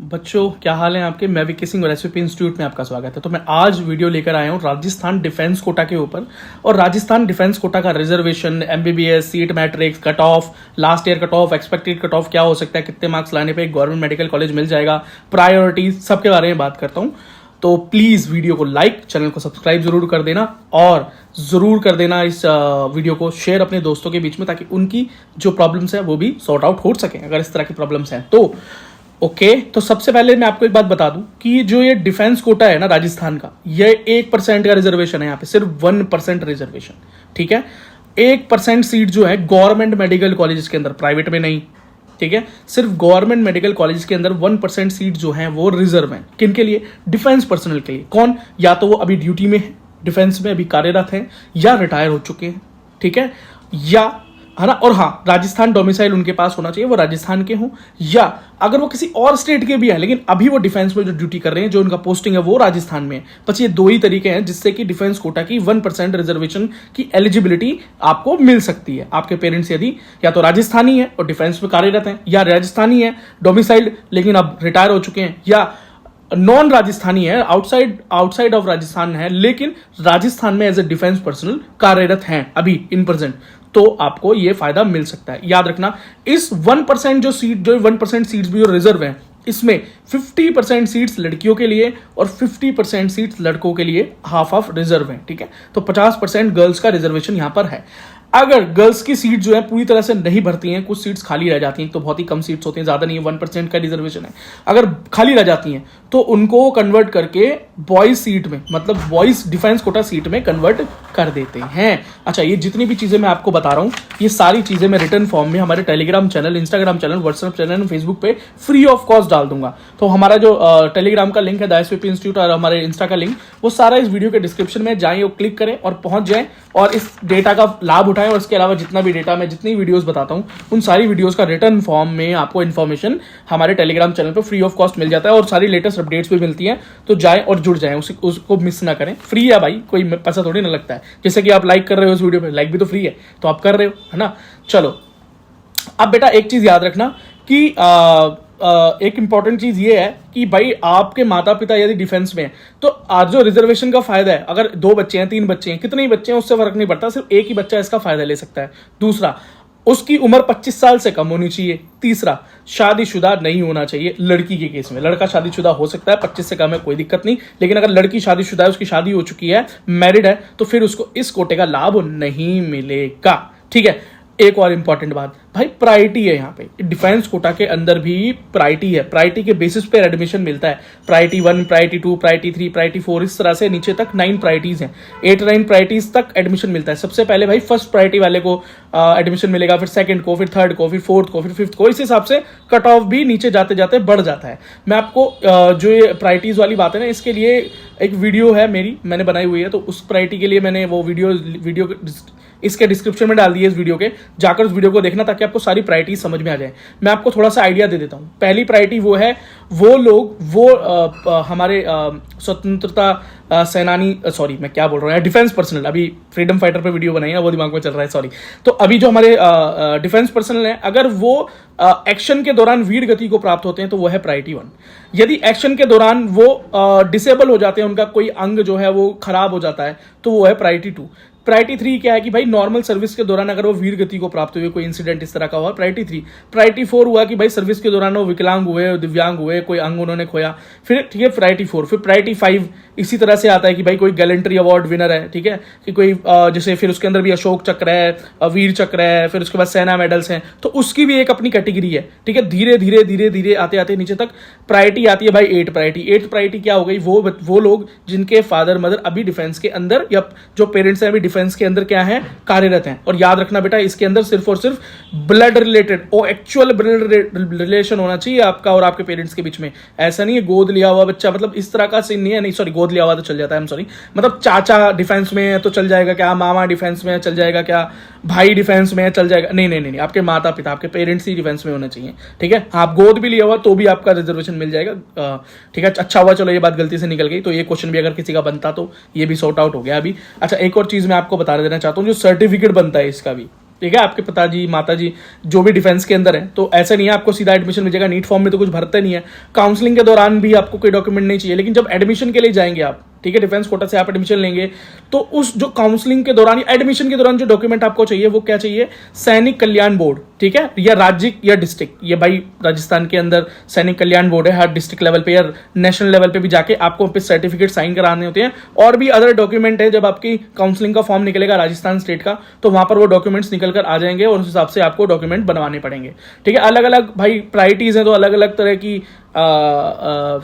बच्चों क्या हाल है आपके। मैं विकी सिंह और एसवीपी इंस्टीट्यूट में आपका स्वागत है। तो मैं आज वीडियो लेकर आया हूँ राजस्थान डिफेंस कोटा के ऊपर। और राजस्थान डिफेंस कोटा का reservation, MBBS, seat matrix, cut off, last year cut off, expected cut off क्या हो सकता है, कितने मार्क्स लाने पे एक गवर्नमेंट मेडिकल कॉलेज मिल जाएगा, प्रायोरिटीज, सबके बारे में बात करता हूँ। तो प्लीज़ वीडियो को लाइक, चैनल को सब्सक्राइब जरूर कर देना और ज़रूर कर देना इस वीडियो को शेयर अपने दोस्तों के बीच में, ताकि उनकी जो प्रॉब्लम्स है वो भी सॉर्ट आउट हो सकें अगर इस तरह की प्रॉब्लम्स हैं तो। तो सबसे पहले मैं आपको एक बात बता दूं कि जो ये डिफेंस कोटा है ना राजस्थान का, ये 1% का रिजर्वेशन है। यहाँ पे सिर्फ 1% रिजर्वेशन, ठीक है। 1% सीट जो है गवर्नमेंट मेडिकल कॉलेज के अंदर, प्राइवेट में नहीं, ठीक है। सिर्फ गवर्नमेंट मेडिकल कॉलेज के अंदर 1% सीट जो है वो रिजर्व है। किन के लिए? डिफेंस पर्सनल के लिए। कौन? या तो वो अभी ड्यूटी में है, डिफेंस में अभी कार्यरत है, या रिटायर हो चुके हैं, ठीक है, या है ना। और हाँ, राजस्थान डोमिसाइल उनके पास होना चाहिए, वो राजस्थान के हों, या अगर वो किसी और स्टेट के भी हैं लेकिन अभी वो डिफेंस में जो ड्यूटी कर रहे हैं, जो उनका पोस्टिंग है वो राजस्थान में है। बस ये दो ही तरीके हैं जिससे कि डिफेंस कोटा की 1% रिजर्वेशन की एलिजिबिलिटी आपको मिल सकती है। आपके पेरेंट्स यदि या तो राजस्थानी है और डिफेंस में कार्यरत हैं, या राजस्थानी है डोमिसाइल्ड लेकिन अब रिटायर हो चुके हैं, या नॉन राजस्थानी है, आउटसाइड ऑफ राजस्थान है लेकिन राजस्थान में एज ए डिफेंस पर्सनल कार्यरत हैं अभी इन प्रेजेंट, तो आपको ये फायदा मिल सकता है। याद रखना, इस 1% जो 1% सीट्स भी जो रिजर्व हैं, इसमें 50% सीट्स लड़कियों के लिए और 50% सीट्स लड़कों के लिए हाफ ऑफ रिजर्व है, ठीक है। तो 50% गर्ल्स का रिजर्वेशन यहां पर है। अगर गर्ल्स की सीट जो है पूरी तरह से नहीं भरती हैं, कुछ सीट्स खाली रह जाती हैं, तो बहुत ही कम सीट्स होती हैं, ज्यादा नहीं है, 1% का रिजर्वेशन है, अगर खाली रह जाती हैं तो उनको कन्वर्ट करके बॉयज सीट में, मतलब बॉयज डिफेंस कोटा सीट में कन्वर्ट कर देते हैं। अच्छा, ये जितनी भी चीजें मैं आपको बता रहा हूं, ये सारी चीजें मैं रिटर्न फॉर्म में हमारे Telegram channel, Instagram channel, WhatsApp channel, Facebook पे फ्री ऑफ कॉस्ट डाल दूंगा। तो हमारा जो टेलीग्राम का लिंक है द एसवीपी इंस्टीट्यूट, और हमारे इंस्टा का लिंक, वो सारा इस वीडियो के डिस्क्रिप्शन में जाएं और क्लिक करें और पहुंच जाएं और इस डेटा का लाभ उठाएं। और इसके अलावा जितना भी डेटा मैं, जितनी वीडियोस बताता हूं, उन सारी वीडियोस का रिटर्न फॉर्म में आपको इन्फॉर्मेशन हमारे टेलीग्राम चैनल पर फ्री ऑफ कॉस्ट मिल जाता है, और सारी लेटेस्ट अपडेट्स भी मिलती हैं। तो जाएं और जुड़ जाएं, उसको मिस ना करें। फ्री है भाई, कोई पैसा थोड़ी ना लगता है। जैसे कि आप लाइक कर रहे हो इस वीडियो पे, लाइक भी तो फ्री है, तो आप कर रहे हो, है ना। चलो, अब बेटा एक चीज याद रखना कि एक इंपॉर्टेंट चीज ये है कि भाई आपके माता पिता यदि डिफेंस में है तो आज जो रिजर्वेशन का फायदा है, अगर 2 बच्चे हैं, 3 बच्चे हैं, कितने ही बच्चे हैं उससे फर्क नहीं पड़ता, सिर्फ एक ही बच्चा इसका फायदा ले सकता है। दूसरा, उसकी उम्र 25 साल से कम होनी चाहिए। तीसरा, शादीशुदा नहीं होना चाहिए लड़की के केस में। लड़का शादीशुदा हो सकता है, 25 से कम है, कोई दिक्कत नहीं, लेकिन अगर लड़की शादीशुदा है, उसकी शादी हो चुकी है, मैरिड है, तो फिर उसको इस कोटे का लाभ नहीं मिलेगा, ठीक है। एक और इंपॉर्टेंट बात, भाई प्रायोरिटी है यहाँ पे डिफेंस कोटा के अंदर भी, प्रायोरिटी है। प्रायोरिटी के बेसिस पे एडमिशन मिलता है। प्रायोरिटी 1, प्रायोरिटी 2, प्रायोरिटी 3, प्रायोरिटी 4, इस तरह से नीचे तक 9 प्रायोरिटीज हैं, 8-9 प्रायोरिटीज तक एडमिशन मिलता है। सबसे पहले भाई फर्स्ट प्रायोरिटी वाले को एडमिशन मिलेगा, फिर सेकंड को, फिर थर्ड को, फिर फोर्थ को, फिर फिफ्थ को। इस हिसाब से कट ऑफ भी नीचे जाते जाते बढ़ जाता है। मैं आपको जो ये प्रायोरिटीज वाली बात है ना, इसके लिए एक वीडियो है मेरी, मैंने बनाई हुई है, तो उस प्रायोरिटी के लिए मैंने वो वीडियो इसके डिस्क्रिप्शन में डाल दी है इस वीडियो के, जाकर उस वीडियो को देखना ताकि आपको सारी प्रायोरिटी समझ में आ जाए। मैं आपको थोड़ा सा आइडिया दे देता हूं। पहली प्रायोरिटी वो है, वो लोग हमारे स्वतंत्रता सेनानी, सॉरी मैं क्या बोल रहा हूँ, डिफेंस पर्सनल, अभी फ्रीडम फाइटर पे वीडियो बनाई है वो दिमाग में चल रहा है, सॉरी। तो अभी जो हमारे डिफेंस पर्सनल हैं, अगर वो एक्शन के दौरान वीर गति को प्राप्त होते हैं तो वो है प्रायोरिटी 1। यदि एक्शन के दौरान वो डिसेबल हो जाते हैं, उनका कोई अंग जो है वो खराब हो जाता है, तो वो है प्रायोरिटी 2। प्रायोरिटी 3 क्या है कि भाई नॉर्मल सर्विस के दौरान अगर वो वीर गति को प्राप्त हुए, कोई इंसिडेंट इस तरह का हुआ, प्रायोरिटी 3। प्रायोरिटी 4 हुआ कि भाई सर्विस के दौरान वो विकलांग हुए, दिव्यांग हुए, कोई अंग उन्होंने खोया, फिर ठीक है प्रायोरिटी 4। फिर प्रायोरिटी 5 इसी तरह से आता है कि भाई कोई गैलेंट्री अवार्ड विनर है, ठीक है, कि कोई जैसे फिर उसके अंदर भी अशोक चक्र है, वीर चक्र है, फिर उसके बाद सेना मेडल्स हैं, तो उसकी भी एक अपनी कैटेगरी है, ठीक है। धीरे धीरे धीरे धीरे आते आते नीचे तक प्रायोरिटी आती है भाई 8 प्रायोरिटी। 8 प्रायोरिटी क्या हो गई? वो लोग जिनके फादर मदर अभी डिफेंस के अंदर, या जो पेरेंट्स हैं अभी डिफेंस के अंदर क्या है, कार्यरत हैं। और याद रखना बेटा, इसके अंदर सिर्फ और सिर्फ ब्लड रिलेटेड और एक्चुअल ब्लड रिलेशन होना चाहिए आपका और आपके पेरेंट्स के बीच में। ऐसा नहीं है गोद लिया हुआ बच्चा, मतलब इस तरह का सीन नहीं है। नहीं सॉरी, गोद लिया हुआ तो चल जाता है, सॉरी, मतलब चाचा डिफेंस में है तो चल जाएगा क्या, मामा डिफेंस में है चल जाएगा क्या, भाई डिफेंस में है चल जाएगा, नहीं नहीं नहीं, आपके माता पिता, आपके पेरेंट्स ही डिफेंस में होने चाहिए, ठीक है। आप गोद भी लिया हुआ तो भी आपका रिजर्वेशन मिल जाएगा, ठीक है। अच्छा हुआ, चलो ये बात गलती से निकल गई, तो ये क्वेश्चन भी अगर किसी का बनता तो ये भी सॉर्ट आउट हो गया अभी। अच्छा, एक और चीज मैं आपको बता देना चाहता हूँ, जो सर्टिफिकेट बनता है इसका भी, ठीक है, आपके पिताजी माताजी जो भी डिफेंस के अंदर हैं, तो ऐसा नहीं है आपको सीधा एडमिशन मिल जाएगा। नीट फॉर्म में तो कुछ भरते नहीं है, काउंसलिंग के दौरान भी आपको कोई डॉक्यूमेंट नहीं चाहिए, लेकिन जब एडमिशन के लिए जाएंगे आप, ठीक है, डिफेंस कोटा से आप एडमिशन लेंगे, तो उस जो काउंसलिंग के दौरान या एडमिशन के दौरान जो डॉक्यूमेंट आपको चाहिए वो क्या चाहिए, सैनिक कल्याण बोर्ड, ठीक है, या राज्य या डिस्ट्रिक्ट, ये भाई राजस्थान के अंदर सैनिक कल्याण बोर्ड है, हर डिस्ट्रिक्ट लेवल पे या नेशनल लेवल पे भी जाके आपको पे सर्टिफिकेट साइन कराने होते हैं, और भी अदर डॉक्यूमेंट है। जब आपकी काउंसलिंग का फॉर्म निकलेगा राजस्थान स्टेट का, तो वहां पर वो डॉक्यूमेंट्स निकल कर आ जाएंगे और उस हिसाब से आपको डॉक्यूमेंट बनवाने पड़ेंगे, ठीक है। अलग अलग भाई प्रायोरिटीज हैं, तो अलग अलग तरह की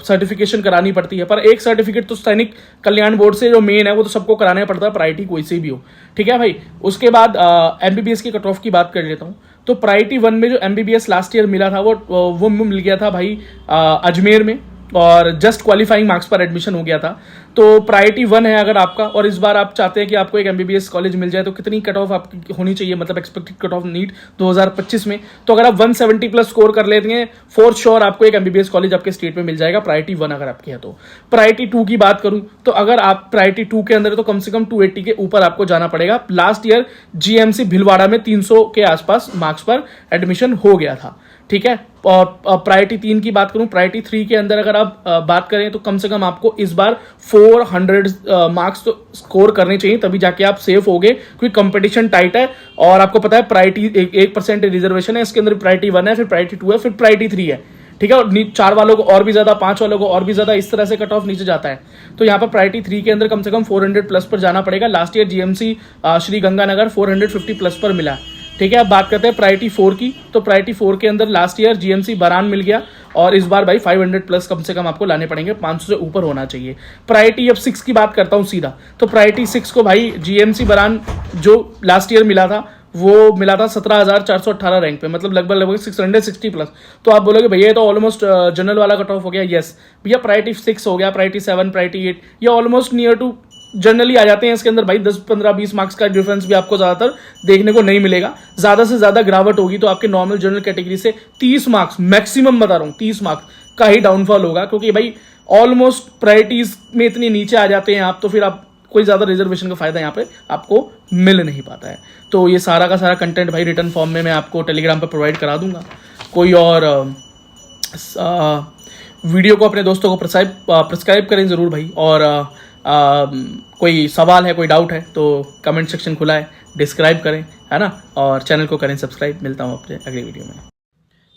सर्टिफिकेशन करानी पड़ती है, पर एक सर्टिफिकेट तो सैनिक कल्याण बोर्ड से जो मेन है वो तो सबको कराना पड़ता है, प्रायोरिटी कोई से भी हो, ठीक है भाई। उसके बाद एमबीबीएस की कट ऑफ की बात कर लेता हूँ। तो प्रायोरिटी 1 में जो एमबीबीएस लास्ट ईयर मिला था वो मिल गया था भाई अजमेर में, और जस्ट क्वालिफाइंग मार्क्स पर एडमिशन हो गया था। तो प्रायोरिटी 1 है अगर आपका, और इस बार आप चाहते हैं कि आपको एक एमबीबीएस कॉलेज मिल जाए, तो कितनी कट ऑफ आपकी होनी चाहिए, मतलब एक्सपेक्टेड कट ऑफ नीट 2025 में, तो अगर आप 170 प्लस स्कोर कर लेते हैं, फॉर श्योर आपको एक एमबीबीएस कॉलेज आपके स्टेट में मिल जाएगा, प्रायोरिटी 1 अगर आपकी है। तो प्रायोरिटी 2 की बात करूं तो अगर आप प्रायोरिटी 2 के अंदर, तो कम से कम 280 के ऊपर आपको जाना पड़ेगा। लास्ट ईयर जीएमसी भिलवाड़ा में 300 के आसपास मार्क्स पर एडमिशन हो गया था, ठीक है। और प्रायोरिटी 3 की बात करूं, प्रायोरिटी 3 के अंदर अगर आप बात करें तो कम से कम आपको इस बार 400 मार्क्स तो स्कोर करने चाहिए, तभी जाके आप सेफ होगे, क्योंकि कंपटीशन टाइट है। और आपको पता है प्रायोरिटी 1% रिजर्वेशन है, इसके अंदर प्रायोरिटी 1 है, फिर प्रायोरिटी 2 है, फिर प्रायोरिटी 3 है, ठीक है। और 4 वालों को और भी ज्यादा, 5 वालों को और भी ज्यादा, इस तरह से कट ऑफ नीचे जाता है। तो यहाँ पर प्रायोरिटी 3 के अंदर कम से कम 400 प्लस पर जाना पड़ेगा। Last year GMC Shri Ganganagar 450 plus पर मिला, ठीक है। अब बात करते हैं प्रायोरिटी 4 की। तो प्रायोरिटी 4 के अंदर लास्ट ईयर जीएमसी बरान मिल गया, और इस बार भाई 500 प्लस कम से कम आपको लाने पड़ेंगे, 500 से ऊपर होना चाहिए। प्रायोरिटी अब 6 की बात करता हूं सीधा, तो प्रायोरिटी 6 को भाई जीएमसी बरान जो लास्ट ईयर मिला था वो मिला था 17,418 रैंक पे, मतलब लगभग 660 प्लस। तो आप बोलोगे भैया ये तो ऑलमोस्ट जनरल वाला कट ऑफ हो गया। यस भैया, प्रायोरिटी 6 हो गया, प्रायोरिटी 7, प्रायोरिटी 8, ये ऑलमोस्ट नियर टू जनरली आ जाते हैं। इसके अंदर भाई 10, 15, 20 मार्क्स का डिफरेंस भी आपको ज्यादातर देखने को नहीं मिलेगा। ज्यादा से ज्यादा गिरावट होगी तो आपके नॉर्मल जनरल कैटेगरी से 30 मार्क्स मैक्सिमम, बता रहा हूं 30 मार्क्स का ही डाउनफॉल होगा, क्योंकि भाई ऑलमोस्ट प्रायोरिटीज में इतनी नीचे आ जाते हैं आप, तो फिर आप कोई ज्यादा रिजर्वेशन का फायदा यहाँ पे आपको मिल नहीं पाता है। तो ये सारा का सारा कंटेंट भाई रिटर्न फॉर्म में मैं आपको टेलीग्राम पर प्रोवाइड करा दूंगा। कोई और वीडियो को अपने दोस्तों को प्रिस्क्राइब करें जरूर भाई, और कोई सवाल है, कोई डाउट है तो कमेंट सेक्शन खुला है, डिस्क्राइब करें, है ना, और चैनल को करें सब्सक्राइब। मिलता हूँ अपने अगले वीडियो में।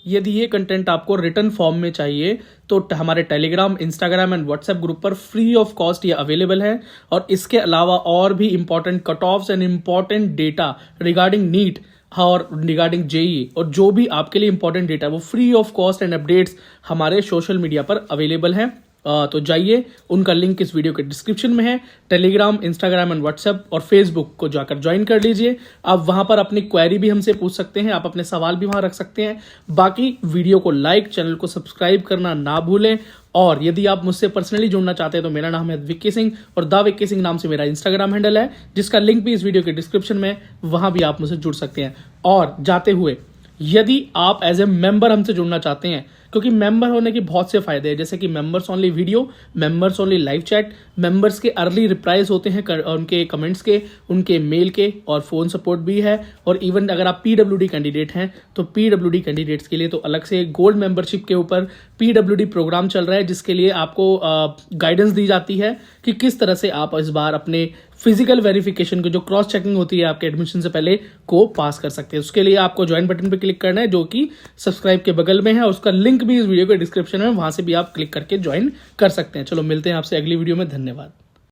यदि ये कंटेंट आपको रिटर्न फॉर्म में चाहिए तो हमारे Telegram, Instagram and WhatsApp group पर फ्री ऑफ कॉस्ट ये अवेलेबल है। और इसके अलावा और भी important cut offs and important data regarding NEET और रिगार्डिंग जेई, और जो भी आपके लिए इंपॉर्टेंट डेटा वो free of cost and updates हमारे सोशल मीडिया पर अवेलेबल हैं। तो जाइए, उनका लिंक इस वीडियो के डिस्क्रिप्शन में है। टेलीग्राम, इंस्टाग्राम एंड व्हाट्सएप और फेसबुक को जाकर ज्वाइन कर लीजिए। आप वहां पर अपनी क्वेरी भी हमसे पूछ सकते हैं, आप अपने सवाल भी वहां रख सकते हैं। बाकी वीडियो को लाइक, चैनल को सब्सक्राइब करना ना भूलें। और यदि आप मुझसे पर्सनली जुड़ना चाहते हैं तो मेरा नाम है विक्की सिंह, और द विक्की सिंह नाम से मेरा इंस्टाग्राम हैंडल है, जिसका लिंक भी इस वीडियो के डिस्क्रिप्शन में, वहां भी आप मुझसे जुड़ सकते हैं। और जाते हुए, यदि आप एज ए मेंबर हमसे जुड़ना चाहते हैं, क्योंकि मेंबर होने के बहुत से फायदे हैं, जैसे कि members only video, members only live chat, members के अर्ली रिप्लाईज होते हैं उनके कमेंट्स के, उनके मेल के, और फोन सपोर्ट भी है। और इवन अगर आप पीडब्ल्यूडी कैंडिडेट हैं तो पीडब्ल्यूडी कैंडिडेट्स के लिए तो अलग से गोल्ड मेंबरशिप के ऊपर पीडब्ल्यूडी प्रोग्राम चल रहा है, जिसके लिए आपको गाइडेंस दी जाती है कि किस तरह से आप इस बार अपने फिजिकल वेरिफिकेशन को, जो क्रॉस चेकिंग होती है आपके एडमिशन से पहले, को पास कर सकते हैं। उसके लिए आपको ज्वाइन बटन पर क्लिक करना है, जो कि सब्सक्राइब के बगल में है। उसका लिंक भी इस वीडियो के डिस्क्रिप्शन में, वहां से भी आप क्लिक करके ज्वाइन कर सकते हैं। चलो मिलते हैं आपसे अगली वीडियो में। धन्यवाद।